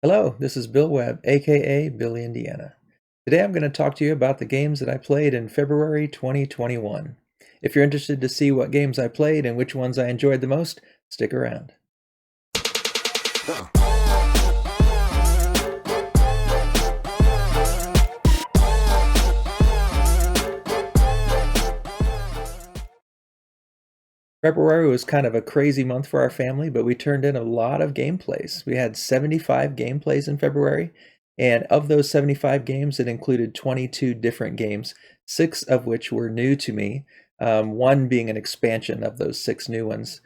Hello, this is Bill Webb, aka Billy Indiana. Today I'm going to talk to you about the games that I played in February 2021. If you're interested to see what games I played and which ones I enjoyed the most, stick around. February was kind of a crazy month for our family, but we turned in a lot of gameplays. We had 75 gameplays in February, and of those 75 games, it included 22 different games, 6 of which were new to me, one being an expansion of those 6 new ones.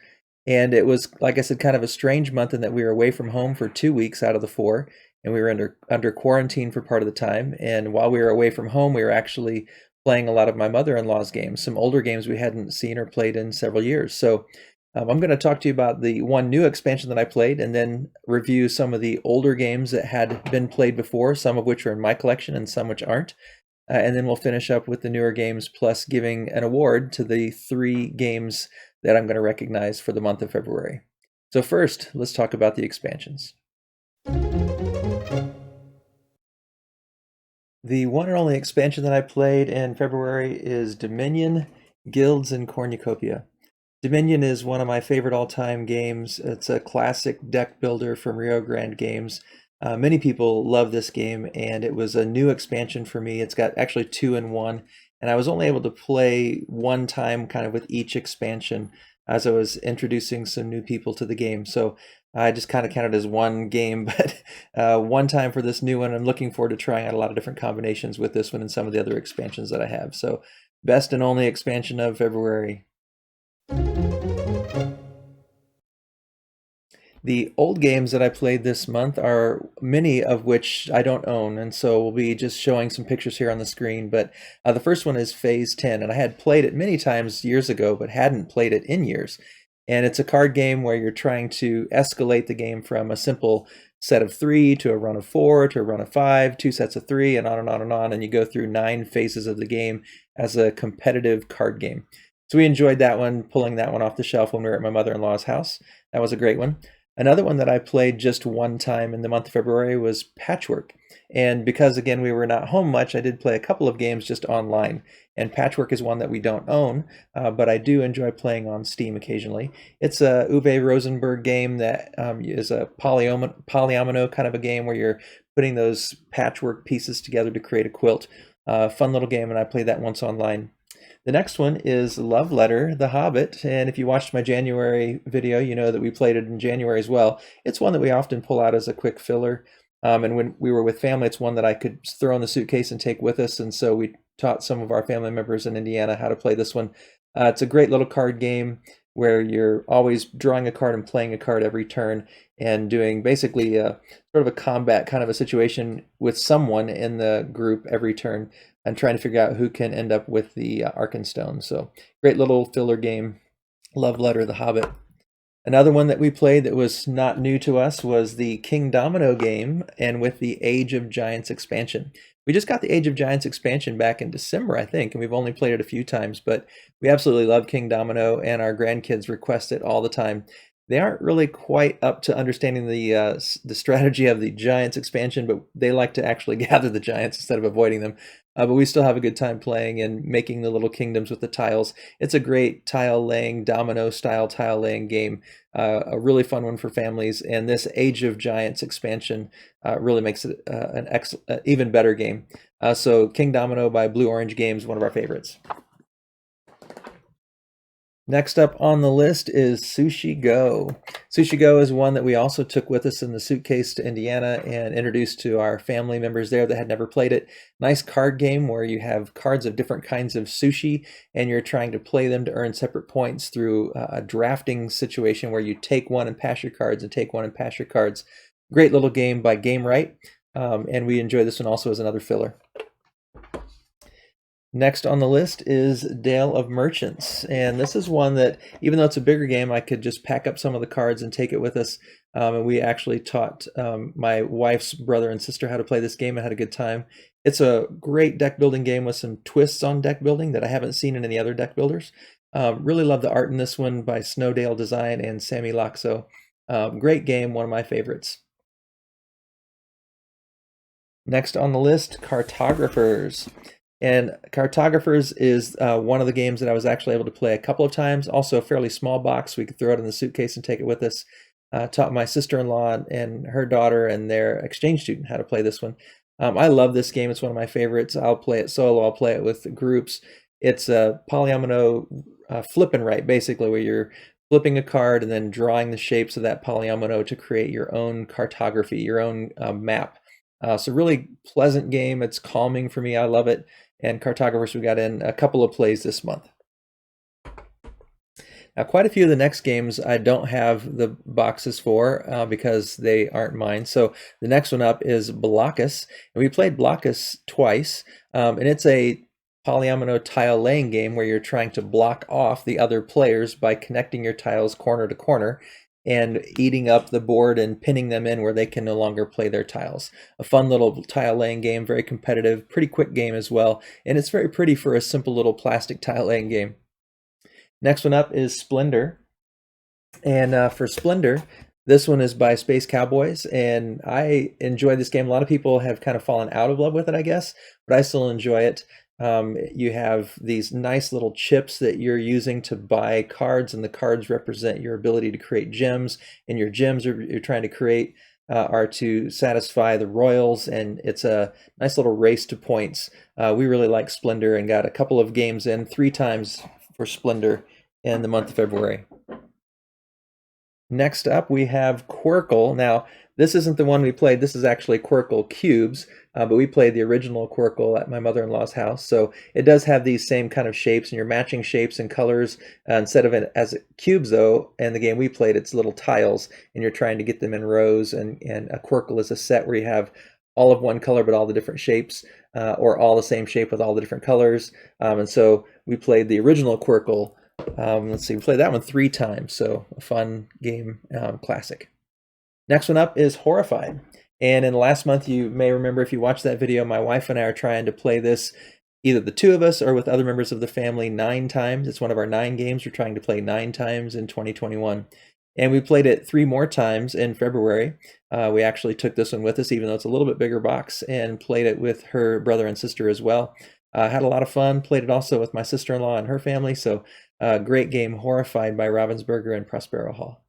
And it was, like I said, kind of a strange month in that we were away from home for 2 weeks out of the 4, and we were under quarantine for part of the time. And while we were away from home, we were actually playing a lot of my mother-in-law's games, some older games we hadn't seen or played in several years. So I'm going to talk to you about the one new expansion that I played and then review some of the older games that had been played before, some of which are in my collection and some which aren't. And then we'll finish up with the newer games, plus giving an award to the 3 games that I'm going to recognize for the month of February. So first, let's talk about the expansions. The one and only expansion that I played in February is Dominion, Guilds, and Cornucopia. Dominion is one of my favorite all-time games. It's a classic deck builder from Rio Grande Games. Many people love this game, and it was a new expansion for me. It's got actually 2 in 1, and I was only able to play one time kind of with each expansion as I was introducing some new people to the game. So I just kind of counted as one game, but one time for this new one. I'm looking forward to trying out a lot of different combinations with this one and some of the other expansions that I have. So best and only expansion of February. The old games that I played this month are many of which I don't own, and so we'll be just showing some pictures here on the screen. But the first one is Phase 10, and I had played it many times years ago, but hadn't played it in years. And it's a card game where you're trying to escalate the game from a simple set of 3 to a run of 4 to a run of 5, 2 sets of 3, and on and on and on. And you go through 9 phases of the game as a competitive card game. So we enjoyed that one, pulling that one off the shelf when we were at my mother-in-law's house. That was a great one. Another one that I played just one time in the month of February was Patchwork. And because, again, we were not home much, I did play a couple of games just online. And Patchwork is one that we don't own, but I do enjoy playing on Steam occasionally. It's a Uwe Rosenberg game that is a polyomino kind of a game where you're putting those patchwork pieces together to create a quilt. Fun little game, and I played that once online. The next one is Love Letter, The Hobbit, and if you watched my January video, you know that we played it in January as well. It's one that we often pull out as a quick filler, and when we were with family, it's one that I could throw in the suitcase and take with us, and so we taught some of our family members in Indiana how to play this one. It's a great little card game where you're always drawing a card and playing a card every turn and doing basically sort of a combat kind of a situation with someone in the group every turn and trying to figure out who can end up with the Arkenstone. So great little filler game. Love Letter, The Hobbit. Another one that we played that was not new to us was the King Domino game, and with the Age of Giants expansion. We just got the Age of Giants expansion back in December, I think, and we've only played it a few times, but we absolutely love King Domino, and our grandkids request it all the time. They aren't really quite up to understanding the strategy of the Giants expansion, but they like to actually gather the Giants instead of avoiding them. But we still have a good time playing and making the little kingdoms with the tiles. It's a great tile laying, domino style tile laying game. A really fun one for families. And this Age of Giants expansion really makes it an even better game. So King Domino by Blue Orange Games, one of our favorites. Next up on the list is Sushi Go. Sushi Go is one that we also took with us in the suitcase to Indiana and introduced to our family members there that had never played it. Nice card game where you have cards of different kinds of sushi and you're trying to play them to earn separate points through a drafting situation where you take one and pass your cards and take one and pass your cards. Great little game by Game Right, and we enjoy this one also as another filler. Next on the list is Dale of Merchants, and this is one that, even though it's a bigger game, I could just pack up some of the cards and take it with us. And we actually taught my wife's brother and sister how to play this game and had a good time. It's a great deck building game with some twists on deck building that I haven't seen in any other deck builders. Really love the art in this one by Snowdale Design and Sammy Laxo. Great game, one of my favorites. Next on the list, Cartographers. And Cartographers is one of the games that I was actually able to play a couple of times. Also a fairly small box. We could throw it in the suitcase and take it with us. Taught my sister-in-law and her daughter and their exchange student how to play this one. I love this game. It's one of my favorites. I'll play it solo. I'll play it with groups. It's a polyomino flip and write, basically, where you're flipping a card and then drawing the shapes of that polyomino to create your own cartography, your own map. So really pleasant game. It's calming for me. I love it. And Cartographers, we got in a couple of plays this month. Now, quite a few of the next games I don't have the boxes for because they aren't mine. So the next one up is Blockus. And we played Blockus twice. And it's a polyomino tile laying game where you're trying to block off the other players by connecting your tiles corner to corner and eating up the board and pinning them in where they can no longer play their tiles. A fun little tile laying game, very competitive, pretty quick game as well, and it's very pretty for a simple little plastic tile laying game. Next one up is Splendor, and for Splendor, this one is by Space Cowboys, and I enjoy this game. A lot of people have kind of fallen out of love with it, I guess, but I still enjoy it. You have these nice little chips that you're using to buy cards, and the cards represent your ability to create gems, and your gems you're trying to create are to satisfy the royals, and it's a nice little race to points. We really like Splendor and got a couple of games in 3 times for Splendor in the month of February. Next up, we have Quirkle. Now, this isn't the one we played. This is actually Quirkle Cubes, but we played the original Quirkle at my mother-in-law's house. So it does have these same kind of shapes, and you're matching shapes and colors. Instead of it as cubes, though, in the game we played, it's little tiles, and you're trying to get them in rows. And a Quirkle is a set where you have all of one color, but all the different shapes, or all the same shape with all the different colors. And so we played the original Quirkle. Let's see, we played that one 3 times, so a fun game, classic. Next one up is Horrified. And in the last month, you may remember if you watched that video, my wife and I are trying to play this, either the 2 of us or with other members of the family, 9 times. It's one of our 9 games we're trying to play 9 times in 2021. And we played it 3 more times in February. We actually took this one with us, even though it's a little bit bigger box, and played it with her brother and sister as well. Had a lot of fun, played it also with my sister-in-law and her family, so great game, Horrified by Ravensburger and Prospero Hall.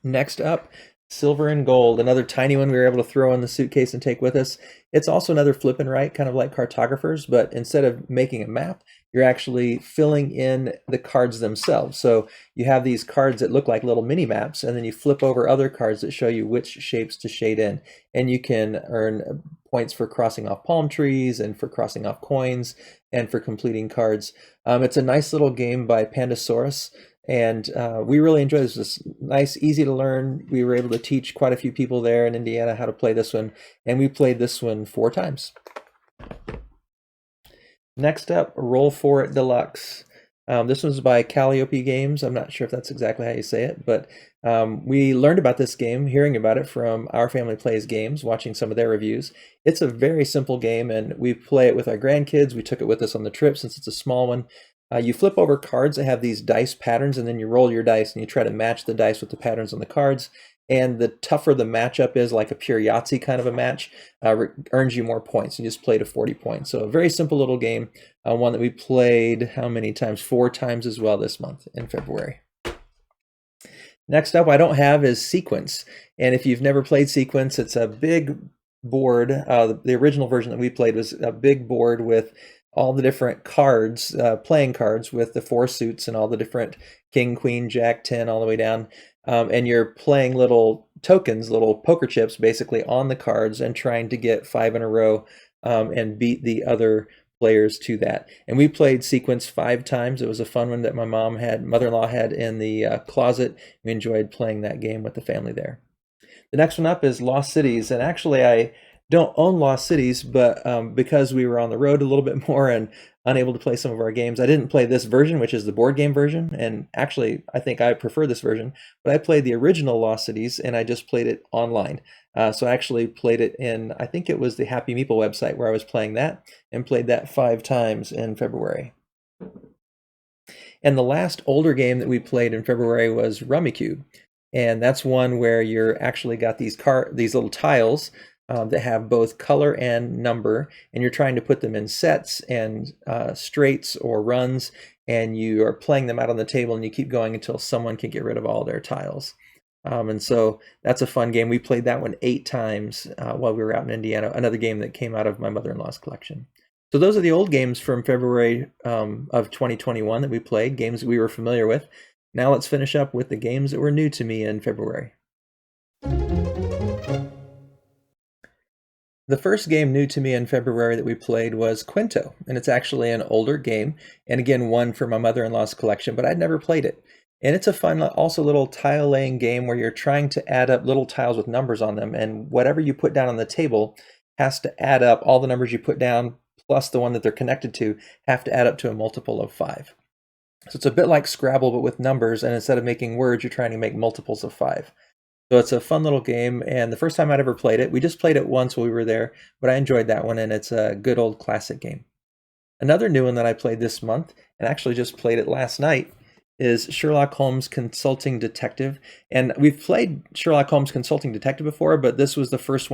Next up, Silver and Gold, another tiny one we were able to throw in the suitcase and take with us. It's also another flip and write, kind of like Cartographers, but instead of making a map, you're actually filling in the cards themselves. So you have these cards that look like little mini maps, and then you flip over other cards that show you which shapes to shade in. And you can earn points for crossing off palm trees and for crossing off coins and for completing cards. It's a nice little game by Pandasaurus. And we really enjoyed this. It's nice, easy to learn. We were able to teach quite a few people there in Indiana how to play this one, and we played this one 4 times. Next up, Roll For It Deluxe. This one's by Calliope Games. I'm not sure if that's exactly how you say it, but we learned about this game, hearing about it from Our Family Plays Games, watching some of their reviews. It's a very simple game, and we play it with our grandkids. We took it with us on the trip since it's a small one. You flip over cards that have these dice patterns, and then you roll your dice and you try to match the dice with the patterns on the cards. And the tougher the matchup is, like a pure Yahtzee kind of a match, earns you more points. You just play to 40 points. So a very simple little game, one that we played how many times? 4 times as well this month in February. Next up, I don't have is Sequence. And if you've never played Sequence, it's a big board. The original version that we played was a big board with all the different cards, playing cards with the 4 suits and all the different king, queen, jack, 10, all the way down. And you're playing little tokens, little poker chips, basically on the cards and trying to get 5 in a row and beat the other players to that. And we played Sequence 5 times. It was a fun one that my mother-in-law had in the closet. We enjoyed playing that game with the family there. The next one up is Lost Cities. And actually, I don't own Lost Cities, but because we were on the road a little bit more and unable to play some of our games, I didn't play this version, which is the board game version. And actually, I think I prefer this version, but I played the original Lost Cities and I just played it online. So I actually played it in, I think it was the Happy Meeple website where I was playing that, and played that 5 times in February. And the last older game that we played in February was Rummikub. and that's one where you're actually got these little tiles that have both color and number, and you're trying to put them in sets and straights or runs, and you are playing them out on the table, and you keep going until someone can get rid of all their tiles. And so that's a fun game. We played that one 8 times while we were out in Indiana, another game that came out of my mother-in-law's collection. So those are the old games from February of 2021 that we played, games that we were familiar with. Now let's finish up with the games that were new to me in February. The first game new to me in February that we played was Quinto, and it's actually an older game, and again, one for my mother-in-law's collection, but I'd never played it. And it's a fun, also little tile laying game where you're trying to add up little tiles with numbers on them, and whatever you put down on the table has to add up, all the numbers you put down plus the one that they're connected to have to add up to a multiple of 5. So it's a bit like Scrabble, but with numbers, and instead of making words, you're trying to make multiples of 5. So it's a fun little game, and the first time I'd ever played it, we just played it once while we were there, but I enjoyed that one, and it's a good old classic game. Another new one that I played this month, and actually just played it last night, is Sherlock Holmes Consulting Detective. And we've played Sherlock Holmes Consulting Detective before, but this was the first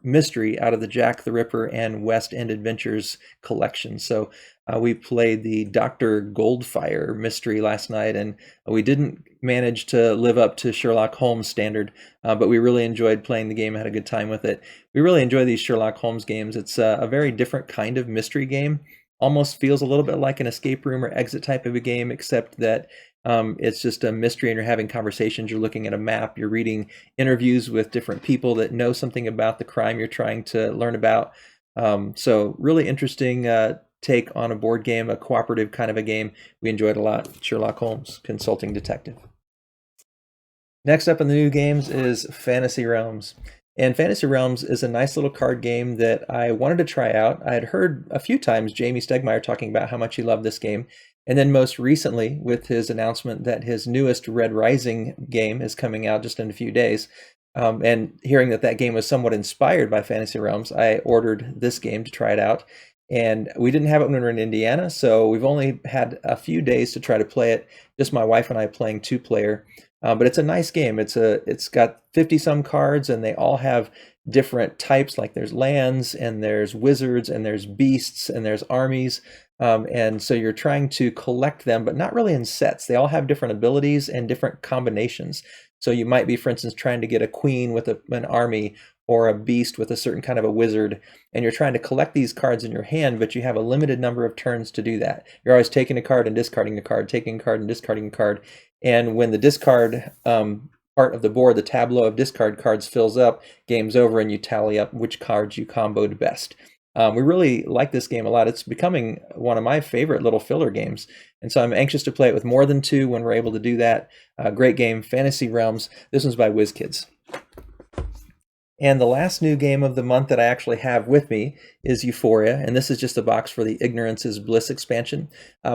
mystery out of the Jack the Ripper and West End Adventures collection. So we played the Dr. Goldfire mystery last night, and we didn't manage to live up to Sherlock Holmes standard, but we really enjoyed playing the game, had a good time with it. We really enjoy these Sherlock Holmes games. It's a very different kind of mystery game. Almost feels a little bit like an escape room or exit type of a game, except that it's just a mystery and you're having conversations, you're looking at a map, you're reading interviews with different people that know something about the crime you're trying to learn about. So really interesting take on a board game, a cooperative kind of a game. We enjoyed a lot. Sherlock Holmes Consulting Detective. Next up in the new games is Fantasy Realms. And Fantasy Realms is a nice little card game that I wanted to try out. I had heard a few times Jamie Stegmaier talking about how much he loved this game. And then most recently, with his announcement that his newest Red Rising game is coming out just in a few days, and hearing that that game was somewhat inspired by Fantasy Realms, I ordered this game to try it out. And we didn't have it when we were in Indiana, so we've only had a few days to try to play it. Just my wife and I playing 2-player. But it's a nice game. It's got 50-some cards, and they all have different types. Like there's lands, and there's wizards, and there's beasts, and there's armies. And so you're trying to collect them, but not really in sets. They all have different abilities and different combinations. So you might be, for instance, trying to get a queen with an army, or a beast with a certain kind of a wizard, and you're trying to collect these cards in your hand, but you have a limited number of turns to do that. You're always taking a card and discarding a card, taking a card and discarding a card. And when the discard part of the board, the tableau of discard cards fills up, game's over, and you tally up which cards you comboed best. We really like this game a lot. It's becoming one of my favorite little filler games. And so I'm anxious to play it with more than 2 when we're able to do that. Great game, Fantasy Realms. This one's by WizKids. And the last new game of the month that I actually have with me is Euphoria, and this is just a box for the Ignorance is Bliss expansion.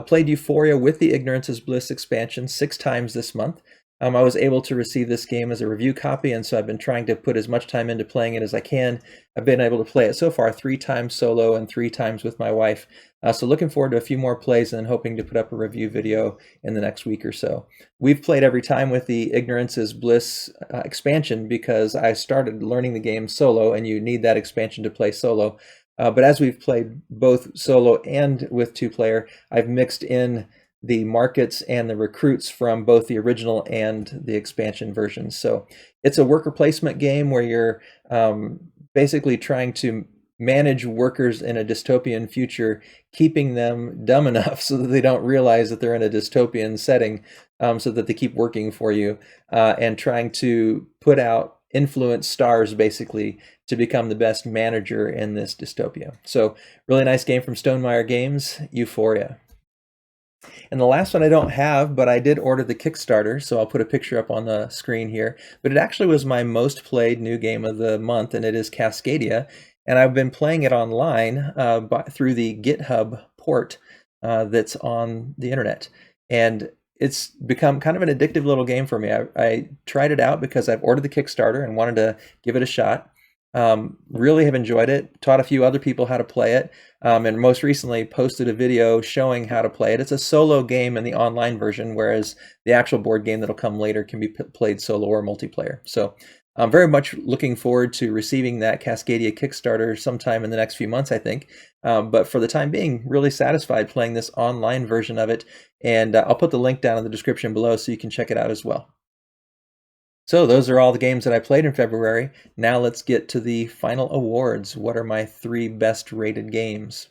Played Euphoria with the Ignorance is Bliss expansion 6 times this month. I was able to receive this game as a review copy, and so I've been trying to put as much time into playing it as I can. I've been able to play it so far 3 times solo and 3 times with my wife. So looking forward to a few more plays and hoping to put up a review video in the next week or so. We've played every time with the Ignorance is Bliss expansion because I started learning the game solo, and you need that expansion to play solo. But as we've played both solo and with 2-player, I've mixed in the markets and the recruits from both the original and the expansion versions. So it's a worker placement game where you're basically trying to manage workers in a dystopian future, keeping them dumb enough so that they don't realize that they're in a dystopian setting, so that they keep working for you, and trying to put out influence stars basically to become the best manager in this dystopia. So really nice game from Stonemaier Games, Euphoria. And the last one I don't have, but I did order the Kickstarter, so I'll put a picture up on the screen here. But it actually was my most played new game of the month, and it is Cascadia. And I've been playing it online through the GitHub port that's on the internet. And it's become kind of an addictive little game for me. I tried it out because I've ordered the Kickstarter and wanted to give it a shot. Really have enjoyed it, taught a few other people how to play it, and most recently posted a video showing how to play it. It's a solo game in the online version, whereas the actual board game that'll come later can be played solo or multiplayer. So I'm very much looking forward to receiving that Cascadia Kickstarter sometime in the next few months, I think. But for the time being, really satisfied playing this online version of it. And I'll put the link down in the description below so you can check it out as well. So those are all the games that I played in February. Now let's get to the final awards. What are my 3 best rated games?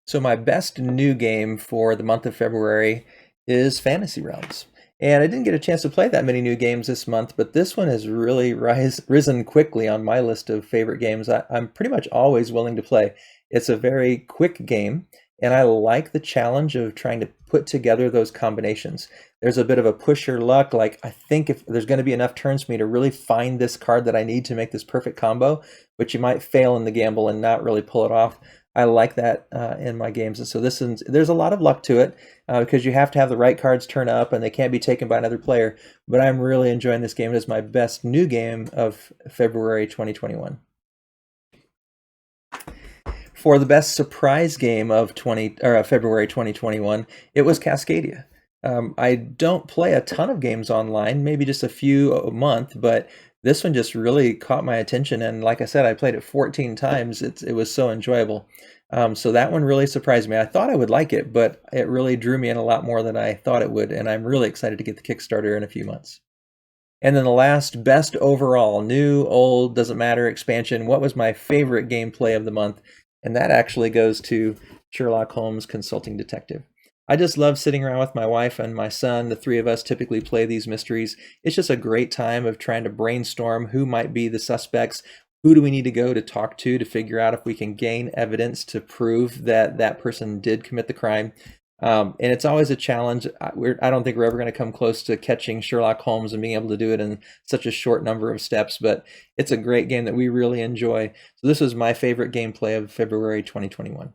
So my best new game for the month of February is Fantasy Realms. And I didn't get a chance to play that many new games this month, but this one has really risen quickly on my list of favorite games. I'm pretty much always willing to play. It's a very quick game, and I like the challenge of trying to put together those combinations. There's a bit of a push your luck, like I think if there's going to be enough turns for me to really find this card that I need to make this perfect combo, but you might fail in the gamble and not really pull it off. I like that in my games, and so there's a lot of luck to it because you have to have the right cards turn up and they can't be taken by another player. But I'm really enjoying this game. It is my best new game of February 2021. For the best surprise game of February 2021, it was Cascadia. I don't play a ton of games online, maybe just a few a month, but this one just really caught my attention. And like I said, I played it 14 times. It was so enjoyable. So that one really surprised me. I thought I would like it, but it really drew me in a lot more than I thought it would. And I'm really excited to get the Kickstarter in a few months. And then the last best overall, new, old, doesn't matter, expansion. What was my favorite gameplay of the month? And that actually goes to Sherlock Holmes Consulting Detective. I just love sitting around with my wife and my son. The 3 of us typically play these mysteries. It's just a great time of trying to brainstorm who might be the suspects. Who do we need to go to talk to figure out if we can gain evidence to prove that that person did commit the crime. And it's always a challenge. I don't think we're ever going to come close to catching Sherlock Holmes and being able to do it in such a short number of steps, but it's a great game that we really enjoy. So this was my favorite gameplay of February 2021.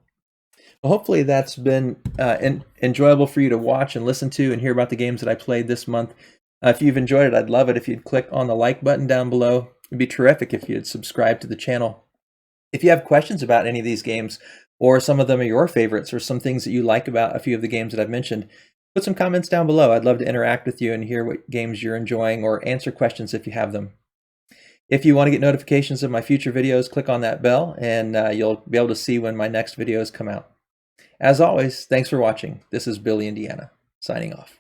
Well, hopefully that's been enjoyable for you to watch and listen to and hear about the games that I played this month. If you've enjoyed it, I'd love it if you'd click on the like button down below. It'd be terrific if you'd subscribe to the channel. If you have questions about any of these games, or some of them are your favorites, or some things that you like about a few of the games that I've mentioned, put some comments down below. I'd love to interact with you and hear what games you're enjoying or answer questions if you have them. If you want to get notifications of my future videos, click on that bell and you'll be able to see when my next videos come out. As always, thanks for watching. This is Billy, Indiana, signing off.